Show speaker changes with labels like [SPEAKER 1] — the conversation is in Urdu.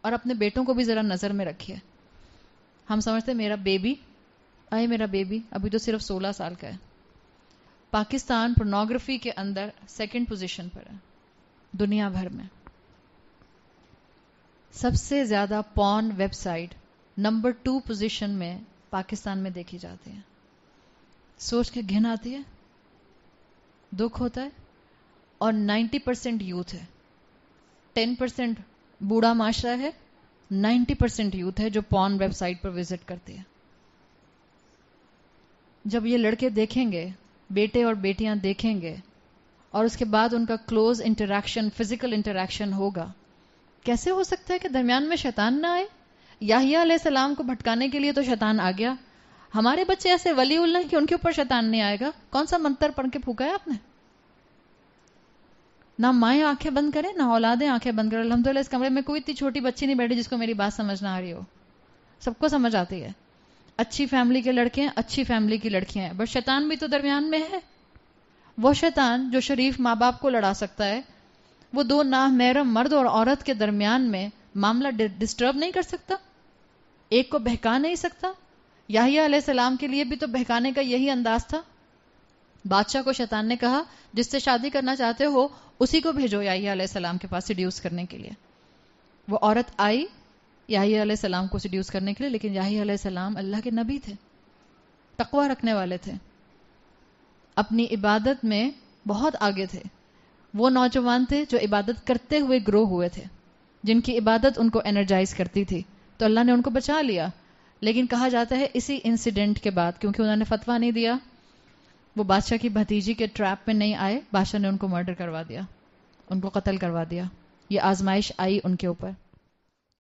[SPEAKER 1] اور اپنے بیٹوں کو بھی ذرا نظر میں رکھیے. ہم سمجھتے میرا بیبی ابھی تو صرف 16 سال کا ہے. پاکستان پورنوگرافی کے اندر 2nd پوزیشن پر ہے دنیا بھر میں. سب سے زیادہ پورن ویب سائٹ نمبر 2 پوزیشن میں پاکستان میں دیکھی جاتی ہیں. سوچ کے گھن آتی ہے, دکھ ہوتا ہے. اور 90% یوتھ ہے. 10% بوڑھا معاشرہ ہے, 90% یوتھ ہے جو پورن ویب سائٹ پر وزٹ کرتے ہیں. جب یہ لڑکے دیکھیں گے, بیٹے اور بیٹیاں دیکھیں گے, اور اس کے بعد ان کا کلوز انٹریکشن, فزیکل انٹریکشن ہوگا, کیسے ہو سکتا ہے کہ درمیان میں شیطان نہ آئے؟ یحییٰ علیہ السلام کو بھٹکانے کے لیے تو شیطان آ گیا. ہمارے بچے ایسے ولی اللہ ہیں کہ ان کے اوپر شیطان نہیں آئے گا. کون سا منتر پڑھ کے پھونکا ہے آپ نے؟ نہ مائیں آنکھیں بند کریں, نہ اولادیں آنکھیں بند کریں. الحمدللہ اس کمرے میں کوئی اتنی چھوٹی بچی نہیں بیٹھی جس کو میری بات سمجھ نہ آ رہی ہو. سب کو سمجھ آتی ہے. اچھی فیملی کے لڑکے ہیں, اچھی فیملی کی لڑکیاں ہیں, بس شیطان بھی تو درمیان میں ہے. وہ شیطان جو شریف ماں باپ کو لڑا سکتا ہے, وہ 2 نامحرم مرد اور عورت کے درمیان میں معاملہ ڈسٹرب نہیں کر سکتا, ایک کو بہکا نہیں سکتا. یحییٰ علیہ السلام کے لیے بھی تو بہکانے کا یہی انداز تھا. بادشاہ کو شیطان نے کہا جس سے شادی کرنا چاہتے ہو اسی کو بھیجو یحییٰ علیہ السلام کے پاس سیڈیوس کرنے کے لیے. وہ عورت آئی یحییٰ علیہ السلام کو سیڈیوس کرنے کے لیے, لیکن یحییٰ علیہ السلام اللہ کے نبی تھے, تقوی رکھنے والے تھے, اپنی عبادت میں بہت آگے تھے. وہ نوجوان تھے جو عبادت کرتے ہوئے گرو ہوئے تھے, جن کی عبادت ان کو انرجائز کرتی تھی, تو اللہ نے ان کو بچا لیا. لیکن کہا جاتا ہے اسی انسیڈنٹ کے بعد, کیونکہ انہوں نے فتویٰ نہیں دیا, وہ بادشاہ کی بھتیجی کے ٹریپ میں نہیں آئے, بادشاہ نے ان کو مرڈر کروا دیا, ان کو قتل کروا دیا. یہ آزمائش آئی ان کے اوپر.